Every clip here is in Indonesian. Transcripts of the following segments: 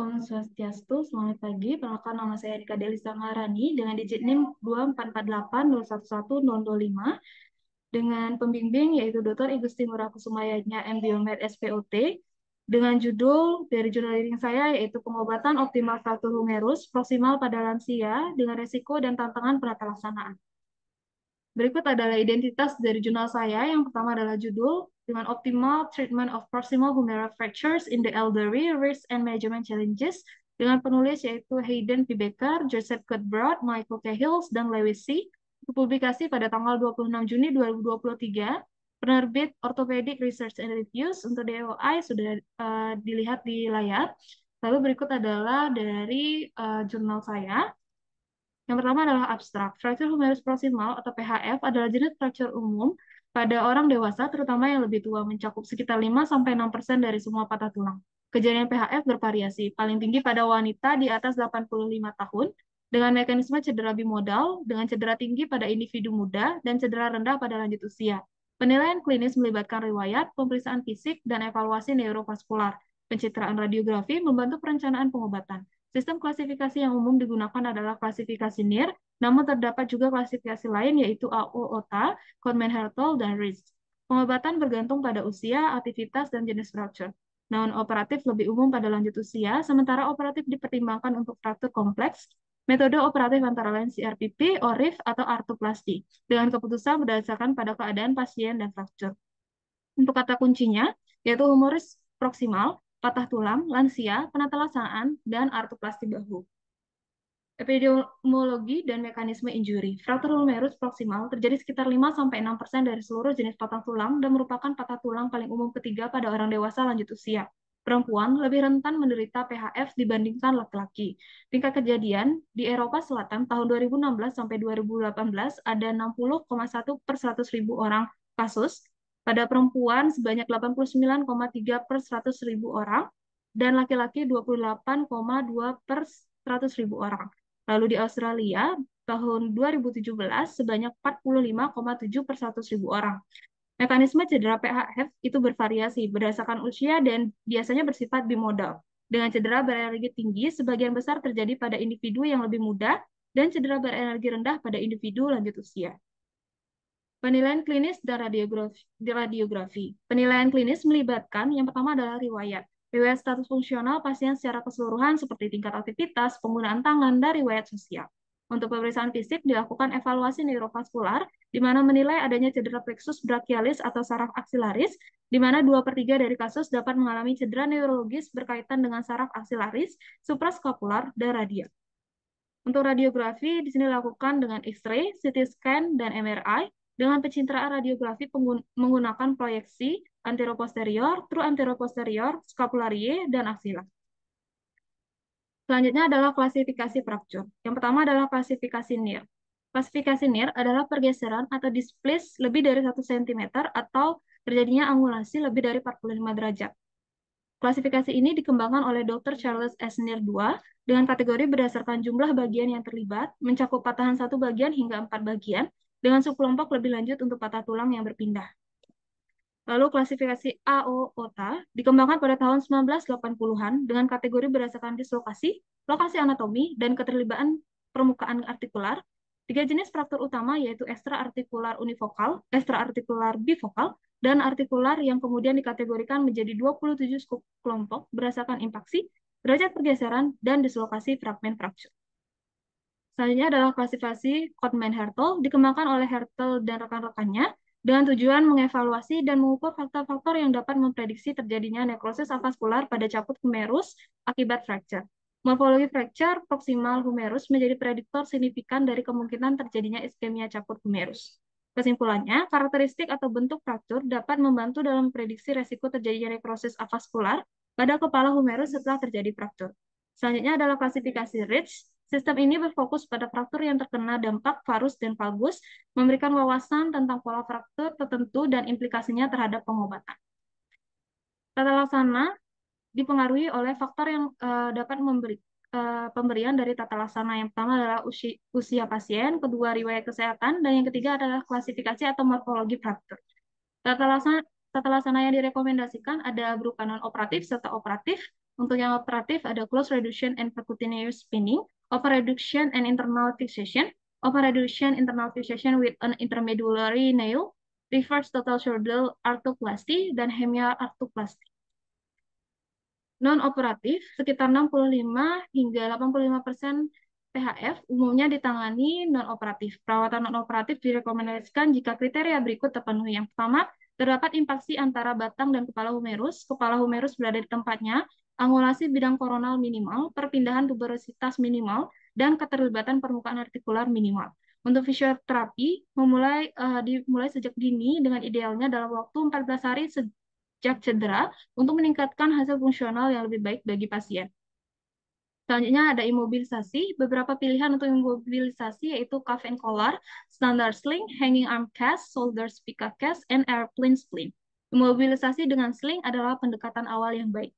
Om Swastiastu, selamat pagi. Perkenalkan nama saya Rika Delisa Ngarani dengan digit NIM 2448011025 dengan pembimbing yaitu Dr. Igusti Ngurah Kusumayanya MBiomed SPOT dengan judul dari jurnal reading saya yaitu pengobatan optimal fraktur humerus proksimal pada lansia dengan resiko dan tantangan penata laksanaan. Berikut adalah identitas dari jurnal saya. Yang pertama adalah judul dengan optimal treatment of proximal humeral fractures in the elderly, risk and management challenges dengan penulis yaitu Hayden P. Becker, Joseph Cuthbert, Michael Cahills, dan Lewis C. Publikasi pada tanggal 26 Juni 2023. Penerbit Orthopedic Research and Reviews untuk DOI sudah dilihat di layar. Lalu berikut adalah dari jurnal saya. Yang pertama adalah abstrak. Fracture humerus proximal atau PHF adalah jenis fracture umum pada orang dewasa, terutama yang lebih tua, mencakup sekitar 5-6% dari semua patah tulang. Kejadian PHF bervariasi, paling tinggi pada wanita di atas 85 tahun, dengan mekanisme cedera bimodal, dengan cedera tinggi pada individu muda, dan cedera rendah pada lanjut usia. Penilaian klinis melibatkan riwayat, pemeriksaan fisik, dan evaluasi neurovaskular. Pencitraan radiografi membantu perencanaan pengobatan. Sistem klasifikasi yang umum digunakan adalah klasifikasi NIR, namun terdapat juga klasifikasi lain yaitu AO-OTA, Kottmann-Hertel, dan RIS. Pengobatan bergantung pada usia, aktivitas, dan jenis fracture. Non-operatif lebih umum pada lanjut usia, sementara operatif dipertimbangkan untuk fraktur kompleks. Metode operatif antara lain CRPP, ORIF, atau artroplasti, dengan keputusan berdasarkan pada keadaan pasien dan fracture. Untuk kata kuncinya, yaitu humerus proksimal, patah tulang, lansia, penata laksanaan, dan artroplasti bahu. Epidemiologi dan mekanisme injury. Fraktur humerus proksimal terjadi sekitar 5-6% dari seluruh jenis patah tulang dan merupakan patah tulang paling umum ketiga pada orang dewasa lanjut usia. Perempuan lebih rentan menderita PHF dibandingkan laki-laki. Tingkat kejadian di Eropa Selatan tahun 2016 sampai 2018 ada 60,1 per 100.000 orang kasus, pada perempuan sebanyak 89,3 per 100.000 orang, dan laki-laki 28,2 per 100.000 orang. Lalu di Australia, tahun 2017 sebanyak 45,7 per 100.000 orang. Mekanisme cedera PHF itu bervariasi berdasarkan usia dan biasanya bersifat bimodal. Dengan cedera berenergi tinggi, sebagian besar terjadi pada individu yang lebih muda dan cedera berenergi rendah pada individu lanjut usia. Penilaian klinis dan radiografi. Penilaian klinis melibatkan yang pertama adalah riwayat. Riwayat status fungsional pasien secara keseluruhan seperti tingkat aktivitas, penggunaan tangan, dan riwayat sosial. Untuk pemeriksaan fisik dilakukan evaluasi neurovaskular, di mana menilai adanya cedera plexus brachialis atau saraf aksilaris, di mana 2/3 dari kasus dapat mengalami cedera neurologis berkaitan dengan saraf aksilaris, suprascapular, dan radial. Untuk radiografi, di sini dilakukan dengan X-ray, CT scan, dan MRI, dengan pencitraan radiografi menggunakan proyeksi anteroposterior, true anteroposterior, scapularie, dan aksila. Selanjutnya adalah klasifikasi fracture. Yang pertama adalah klasifikasi NIR. Klasifikasi NIR adalah pergeseran atau displace lebih dari 1 cm atau terjadinya angulasi lebih dari 45 derajat. Klasifikasi ini dikembangkan oleh Dr. Charles S. NIR II dengan kategori berdasarkan jumlah bagian yang terlibat, mencakup patahan 1 bagian hingga 4 bagian, dengan subkelompok lebih lanjut untuk patah tulang yang berpindah. Lalu klasifikasi AO-OTA dikembangkan pada tahun 1980-an dengan kategori berdasarkan dislokasi, lokasi anatomi, dan keterlibatan permukaan artikular. 3 jenis fraktur utama yaitu ekstraartikular univokal, ekstraartikular bivokal, dan artikular yang kemudian dikategorikan menjadi 27 kelompok berdasarkan impaksi, derajat pergeseran, dan dislokasi fragmen fracture. Selanjutnya adalah klasifikasi Kottmann-Hertel, dikembangkan oleh Hertel dan rekan-rekannya dengan tujuan mengevaluasi dan mengukur faktor-faktor yang dapat memprediksi terjadinya nekrosis avaskular pada caput humerus akibat fracture. Morfologi fracture proksimal humerus menjadi prediktor signifikan dari kemungkinan terjadinya iskemia caput humerus. Kesimpulannya, karakteristik atau bentuk fracture dapat membantu dalam memprediksi resiko terjadinya nekrosis avaskular pada kepala humerus setelah terjadi fracture. Selanjutnya adalah klasifikasi Ridge. Sistem ini berfokus pada fraktur yang terkena dampak varus dan valgus, memberikan wawasan tentang pola fraktur tertentu dan implikasinya terhadap pengobatan. Tata laksana dipengaruhi oleh faktor yang dapat memberi pemberian dari tata laksana. Yang pertama adalah usia pasien, kedua riwayat kesehatan, dan yang ketiga adalah klasifikasi atau morfologi fraktur. Tata laksana yang direkomendasikan ada berupa non-operatif serta operatif. Untuk yang operatif ada close reduction and percutaneous spinning, open reduction and internal fixation, open reduction internal fixation with an intermedullary nail, reverse total shoulder arthroplasty, dan hemial arthroplasty. Non-operatif, sekitar 65 hingga 85% PHF umumnya ditangani non-operatif. Perawatan non-operatif direkomendasikan jika kriteria berikut terpenuhi. Yang pertama, terdapat impaksi antara batang dan kepala humerus berada di tempatnya, angulasi bidang koronal minimal, perpindahan tuberositas minimal, dan keterlibatan permukaan artikular minimal. Untuk fisioterapi, dimulai sejak dini dengan idealnya dalam waktu 14 hari sejak cedera untuk meningkatkan hasil fungsional yang lebih baik bagi pasien. Selanjutnya ada imobilisasi. Beberapa pilihan untuk imobilisasi yaitu cuff and collar, standard sling, hanging arm cast, shoulder spica cast, and airplane sling. Imobilisasi dengan sling adalah pendekatan awal yang baik.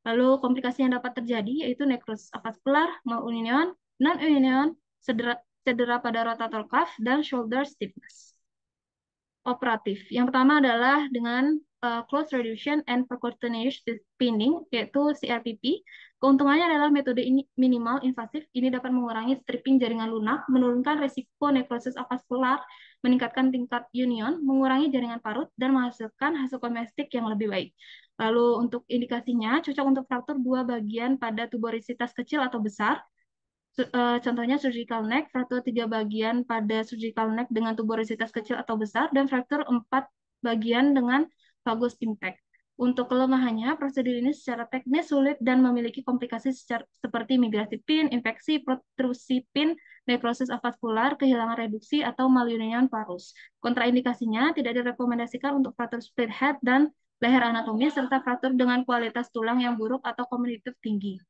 Lalu komplikasi yang dapat terjadi yaitu necrosis avascular, malunion, non-union, cedera pada rotator cuff, dan shoulder stiffness. Operatif. Yang pertama adalah dengan close reduction and percutaneous spinning, yaitu CRPP. Keuntungannya adalah metode ini minimal invasif. Ini dapat mengurangi stripping jaringan lunak, menurunkan resiko nekrosis avaskular, meningkatkan tingkat union, mengurangi jaringan parut, dan menghasilkan hasil komestik yang lebih baik. Lalu untuk indikasinya, cocok untuk fraktur dua bagian pada tuberositas kecil atau besar. Contohnya surgical neck, fraktur 3 bagian pada surgical neck dengan tuberositas kecil atau besar, dan fraktur 4 bagian dengan vagus impact. Untuk kelemahannya, prosedur ini secara teknis sulit dan memiliki komplikasi seperti migrasi pin, infeksi, protrusi pin, nekrosis avaskular, kehilangan reduksi, atau malunion parus. Kontraindikasinya tidak direkomendasikan untuk fraktur split head dan leher anatomis, serta fraktur dengan kualitas tulang yang buruk atau kognitif tinggi.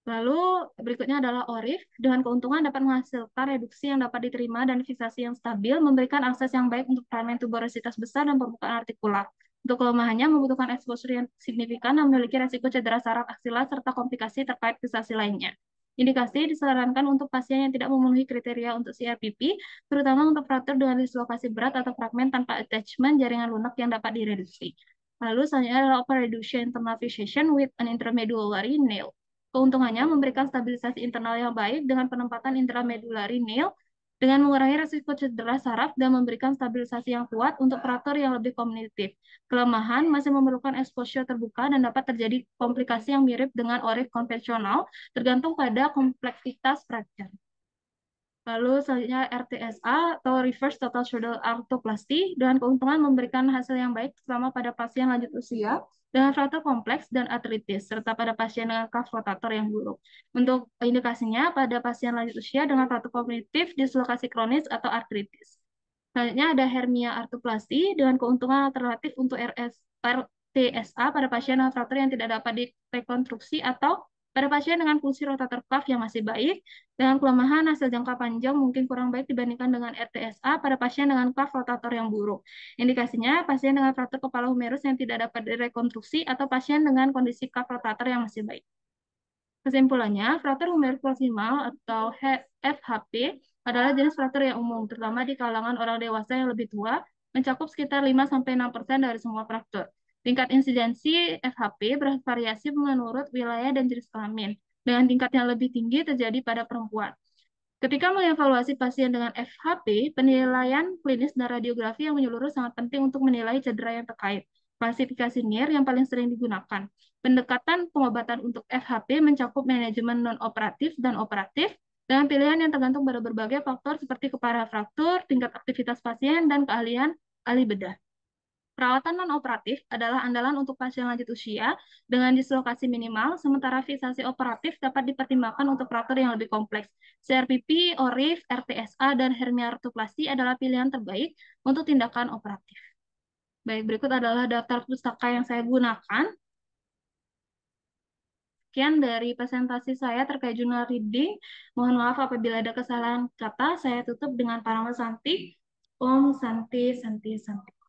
Lalu berikutnya adalah ORIF, dengan keuntungan dapat menghasilkan reduksi yang dapat diterima dan fiksasi yang stabil, memberikan akses yang baik untuk fragmen tuberositas besar dan permukaan artikular. Untuk kelemahannya membutuhkan exposure yang signifikan dan memiliki resiko cedera saraf aksial serta komplikasi terkait fiksasi lainnya. Indikasi disarankan untuk pasien yang tidak memenuhi kriteria untuk CRPP, terutama untuk fraktur dengan dislokasi berat atau fragmen tanpa attachment jaringan lunak yang dapat direduksi. Lalu selanjutnya adalah open reduction internal fixation with an intermedullary nail. Keuntungannya memberikan stabilisasi internal yang baik dengan penempatan intramedullary nail dengan mengurangi resiko cedera saraf dan memberikan stabilisasi yang kuat untuk fraktur yang lebih kognitif. Kelemahan masih memerlukan exposure terbuka dan dapat terjadi komplikasi yang mirip dengan ORIF konvensional tergantung pada kompleksitas fracture. Lalu selanjutnya RTSA atau Reverse Total Shoulder Arthroplasty dengan keuntungan memberikan hasil yang baik terutama pada pasien lanjut usia dengan fraktur kompleks dan artritis serta pada pasien dengan cuff rotator yang buruk. Untuk indikasinya pada pasien lanjut usia dengan fraktur kognitif, dislokasi kronis atau artritis. Selanjutnya ada hernia arthroplasty dengan keuntungan alternatif untuk RTSA pada pasien dengan fraktur yang tidak dapat direkonstruksi atau pada pasien dengan fungsi rotator cuff yang masih baik, dengan kelemahan hasil jangka panjang mungkin kurang baik dibandingkan dengan RTSA pada pasien dengan cuff rotator yang buruk. Indikasinya, pasien dengan fraktur kepala humerus yang tidak dapat direkonstruksi atau pasien dengan kondisi cuff rotator yang masih baik. Kesimpulannya, fraktur humerus proksimal atau FHP adalah jenis fraktur yang umum, terutama di kalangan orang dewasa yang lebih tua, mencakup sekitar 5-6% dari semua fraktur. Tingkat insidensi FHP bervariasi menurut wilayah dan jenis kelamin, dengan tingkat yang lebih tinggi terjadi pada perempuan. Ketika mengevaluasi pasien dengan FHP, penilaian klinis dan radiografi yang menyeluruh sangat penting untuk menilai cedera yang terkait. Klasifikasi NIR yang paling sering digunakan. Pendekatan pengobatan untuk FHP mencakup manajemen non-operatif dan operatif, dengan pilihan yang tergantung pada berbagai faktor seperti keparahan fraktur, tingkat aktivitas pasien, dan keahlian ahli bedah. Perawatan non-operatif adalah andalan untuk pasien lanjut usia dengan dislokasi minimal, sementara fiksasi operatif dapat dipertimbangkan untuk fraktur yang lebih kompleks. CRPP, ORIF, RTSA, dan hernia arthroplasty adalah pilihan terbaik untuk tindakan operatif. Baik, berikut adalah daftar pustaka yang saya gunakan. Sekian dari presentasi saya terkait jurnal reading. Mohon maaf apabila ada kesalahan kata. Saya tutup dengan Parama Santi. Om Santi Santi Santi.